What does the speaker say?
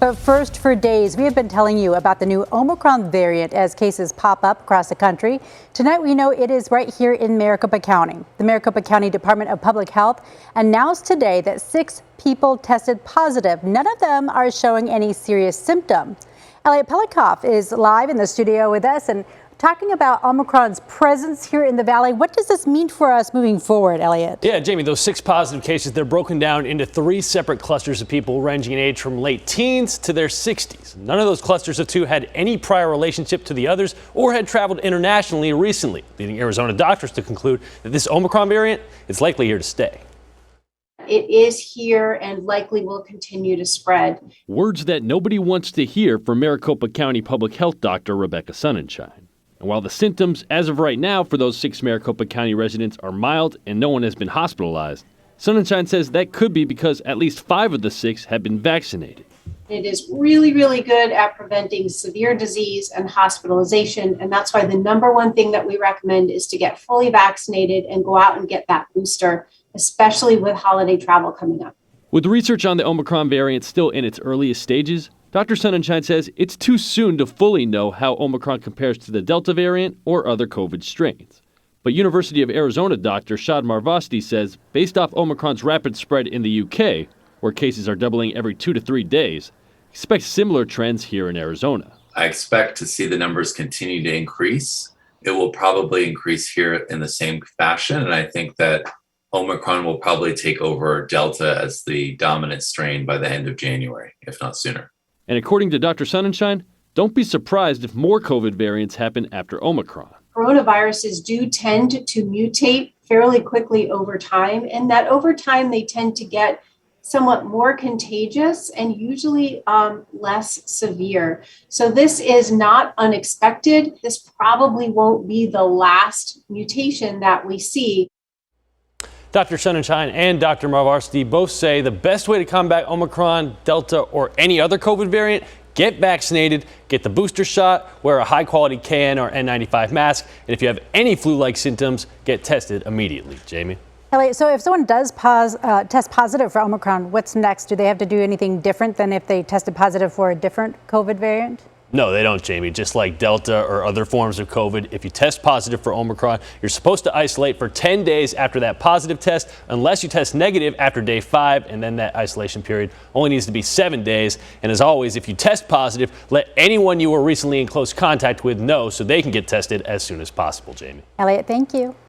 But first, for days, we have been telling you about the new Omicron variant as cases pop up across the country. Tonight, we know it is right here in Maricopa County. The Maricopa County Department of Public Health announced today that 6 people tested positive. None of them are showing any serious symptoms. Elliot Pelikoff is live in the studio with us and talking about Omicron's presence here in the valley. What does this mean for us moving forward, Elliot? Yeah, Jamie, those 6 positive cases, they're broken down into 3 separate clusters of people ranging in age from late teens to their 60s. None of those clusters of 2 had any prior relationship to the others or had traveled internationally recently, leading Arizona doctors to conclude that this Omicron variant is likely here to stay. It is here and likely will continue to spread. Words that nobody wants to hear from Maricopa County Public Health Doctor Rebecca Sonnenschein. And while the symptoms, as of right now, for those 6 Maricopa County residents are mild and no one has been hospitalized, Sonnenschein says that could be because at least 5 of the 6 have been vaccinated. It is really, really good at preventing severe disease and hospitalization. And that's why the number one thing that we recommend is to get fully vaccinated and go out and get that booster, especially with holiday travel coming up. With research on the Omicron variant still in its earliest stages, Dr. Sonnenschein says it's too soon to fully know how Omicron compares to the Delta variant or other COVID strains. But University of Arizona Dr. Shad Marvasti says, based off Omicron's rapid spread in the UK, where cases are doubling every 2 to 3 days, expect similar trends here in Arizona. I expect to see the numbers continue to increase. It will probably increase here in the same fashion, and I think that Omicron will probably take over Delta as the dominant strain by the end of January, if not sooner. And according to Dr. Sonnenschein, don't be surprised if more COVID variants happen after Omicron. Coronaviruses do tend to mutate fairly quickly over time, and that over time they tend to get somewhat more contagious and usually less severe. So this is not unexpected. This probably won't be the last mutation that we see. Dr. Sonnenschein and Dr. Marvasti both say the best way to combat Omicron, Delta, or any other COVID variant, get vaccinated, get the booster shot, wear a high-quality KN or N95 mask, and if you have any flu-like symptoms, get tested immediately. Jamie? Elliot, so if someone does test positive for Omicron, what's next? Do they have to do anything different than if they tested positive for a different COVID variant? No, they don't, Jamie. Just like Delta or other forms of COVID, if you test positive for Omicron, you're supposed to isolate for 10 days after that positive test, unless you test negative after day 5, and then that isolation period only needs to be 7 days. And as always, if you test positive, let anyone you were recently in close contact with know so they can get tested as soon as possible, Jamie. Elliot, thank you.